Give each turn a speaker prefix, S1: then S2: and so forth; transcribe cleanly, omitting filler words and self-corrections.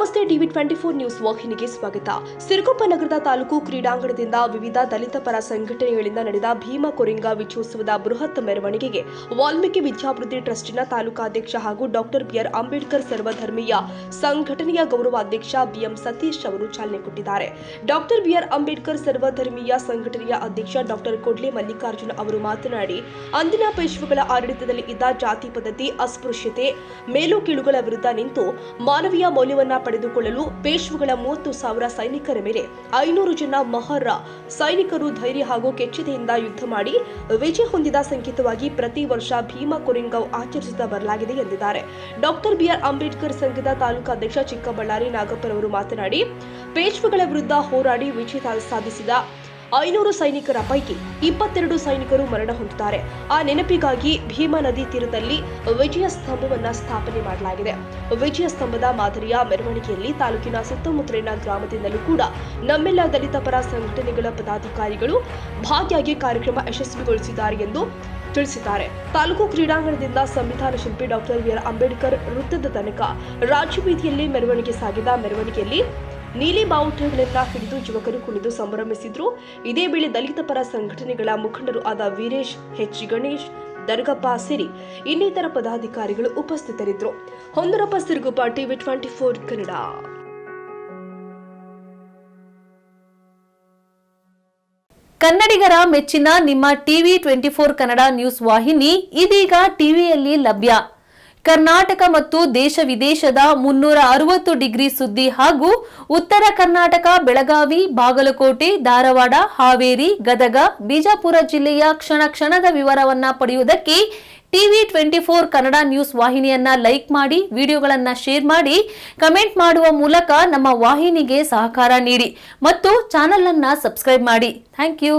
S1: ನಮಸ್ತೆ TV 24 news ವಾಹಿನಿಗೆ ಸ್ವಾಗತ. ಸಿರುಗುಪ್ಪ ನಗರದ ತಾಲೂಕು ಕ್ರೀಡಾಂಗಣದಿಂದ ವಿವಿಧ ದಲಿತ ಪರ ಸಂಘಟನೆಗಳಿಂದ ನಡೆದ ಭೀಮ ಕೊರಿಂಗ ವಿಜಯೋತ್ಸವದ ಬೃಹತ್ ಮೆರವಣಿಗೆಗೆ ವಾಲ್ಮೀಕಿ ವಿದ್ಯಾಭಿವೃದ್ಧಿ ಟ್ರಸ್ಟಿನ ತಾಲೂಕಾಧ್ಯಕ್ಷ ಹಾಗೂ ಡಾಕ್ಟರ್ ಬಿಆರ್ ಅಂಬೇಡ್ಕರ್ ಸರ್ವಧರ್ಮೀಯ ಸಂಘಟನೆಯ ಗೌರವಾಧ್ಯಕ್ಷ ಬಿಎಂ ಸತೀಶ್ ಅವರು ಚಾಲನೆ ಕೊಟ್ಟಿದ್ದಾರೆ. ಡಾಕ್ಟರ್ ಬಿಆರ್ ಅಂಬೇಡ್ಕರ್ ಸರ್ವಧರ್ಮೀಯ ಸಂಘಟನೆಯ ಅಧ್ಯಕ್ಷ ಡಾಕ್ಟರ್ ಕೊಡ್ಲೆ ಮಲ್ಲಿಕಾರ್ಜುನ ಅವರು ಮಾತನಾಡಿ, ಅಂದಿನ ಪೇಶ್ವೆಗಳ ಆಡಳಿತದಲ್ಲಿ ಇದ್ದ ಜಾತಿ ಪದ್ಧತಿ, ಅಸ್ಪೃಶ್ಯತೆ, ಮೇಲು ಕೀಳುಗಳ ವಿರುದ್ಧ ನಿಂತು ಮಾನವೀಯ ಮೌಲ್ಯವನ್ನ ಪಡೆದುಕೊಳ್ಳಲು ಪೇಶ್ವೆಗಳ 30,000 ಸೈನಿಕರ ಮೇಲೆ 500 ಜನ ಮಹರ ಸೈನಿಕರು ಧೈರ್ಯ ಹಾಗೂ ಕೆಚ್ಚೆದೆಯಿಂದ ಯುದ್ಧ ಮಾಡಿ ವಿಜಯ ಹೊಂದಿದ ಸಂಕೇತವಾಗಿ ಪ್ರತಿ ವರ್ಷ ಭೀಮ ಕೊರಿಂಗ ಆಚರಿಸುತ್ತಾ ಬರಲಾಗಿದೆ ಎಂದಿದ್ದಾರೆ. ಡಾಕ್ಟರ್ ಬಿಆರ್ ಅಂಬೇಡ್ಕರ್ ಸಂಘದ ತಾಲೂಕಾಧ್ಯಕ್ಷ ಚಿಕ್ಕಬಳ್ಳಾರಿ ನಾಗಪ್ಪರವರು ಮಾತನಾಡಿ, ಪೇಶ್ವೆಗಳ ವಿರುದ್ಧ ಹೋರಾಡಿ ವಿಜಯ ಸಾಧಿಸಿದ 500 ಸೈನಿಕರ ಪೈಕಿ 22 ಸೈನಿಕರು ಮರಣ ಹೊಂದಿದ್ದಾರೆ. ಆ ನೆನಪಿಗಾಗಿ ಭೀಮಾ ನದಿ ತೀರದಲ್ಲಿ ವಿಜಯ ಸ್ತಂಭವನ್ನ ಸ್ಥಾಪನೆ ಮಾಡಲಾಗಿದೆ. ವಿಜಯ ಸ್ತಂಭದ ಮಾದರಿಯ ಮೆರವಣಿಗೆಯಲ್ಲಿ ತಾಲೂಕಿನ ಸುತ್ತಮುತ್ತಲಿನ ಗ್ರಾಮದಿಂದಲೂ ಕೂಡ ನಮ್ಮೆಲ್ಲ ದಲಿತ ಪರ ಸಂಘಟನೆಗಳ ಪದಾಧಿಕಾರಿಗಳು ಭಾಗಿಯಾಗಿ ಕಾರ್ಯಕ್ರಮ ಯಶಸ್ವಿಗೊಳಿಸಿದ್ದಾರೆ ಎಂದು ತಿಳಿಸಿದ್ದಾರೆ. ತಾಲೂಕು ಕ್ರೀಡಾಂಗಣದಿಂದ ಸಂವಿಧಾನ ಶಿಲ್ಪಿ ಡಾಕ್ಟರ್ ಬಿಆರ್ ಅಂಬೇಡ್ಕರ್ ವೃತ್ತದ ತನಕ ರಾಜಬೀದಿಯಲ್ಲಿ ಮೆರವಣಿಗೆ ಸಾಗಿದ. ಮೆರವಣಿಗೆಯಲ್ಲಿ ನೀಲಿ ಬಾವುಟಗಳನ್ನು ಹಿಡಿದು ಯುವಕರು ಕುಣಿದು ಸಂಭ್ರಮಿಸಿದ್ರು. ಇದೇ ವೇಳೆ ದಲಿತ ಪರ ಸಂಘಟನೆಗಳ ಮುಖಂಡರು ಆದ ವೀರೇಶ್, ಎಚ್ ಗಣೇಶ್, ದರ್ಗಪ್ಪ ಸೇರಿ ಇನ್ನಿತರ ಪದಾಧಿಕಾರಿಗಳು ಉಪಸ್ಥಿತರಿದ್ದರು. ಹೊಂದರಪ್ಪ, ಸಿರುಗುಪ್ಪ, ಟಿವಿ 24 ಕನ್ನಡ.
S2: ಕನ್ನಡಿಗರ ಮೆಚ್ಚಿನ ನಿಮ್ಮ ಟಿವಿ 24 ಕನ್ನಡ ನ್ಯೂಸ್ ವಾಹಿನಿ ಇದೀಗ ಟಿವಿಯಲ್ಲಿ ಲಭ್ಯ. ಕರ್ನಾಟಕ ಮತ್ತು ದೇಶ ವಿದೇಶದ 360 ಡಿಗ್ರಿ ಸುದ್ದಿ ಹಾಗೂ ಉತ್ತರ ಕರ್ನಾಟಕ, ಬೆಳಗಾವಿ, ಬಾಗಲಕೋಟೆ, ಧಾರವಾಡ, ಹಾವೇರಿ, ಗದಗ, ಬಿಜಾಪುರ ಜಿಲ್ಲೆಯ ಕ್ಷಣ ಕ್ಷಣದ ವಿವರವನ್ನ ಪಡೆಯುವುದಕ್ಕೆ ಟಿವಿ 24 ಕನ್ನಡ ನ್ಯೂಸ್ ವಾಹಿನಿಯನ್ನ ಲೈಕ್ ಮಾಡಿ, ವಿಡಿಯೋಗಳನ್ನ ಶೇರ್ ಮಾಡಿ, ಕಮೆಂಟ್ ಮಾಡುವ ಮೂಲಕ ನಮ್ಮ ವಾಹಿನಿಗೆ ಸಹಕಾರ ನೀಡಿ ಮತ್ತು ಚಾನೆಲ್ ಅನ್ನ ಸಬ್ಸ್ಕ್ರೈಬ್ ಮಾಡಿ. Thank you.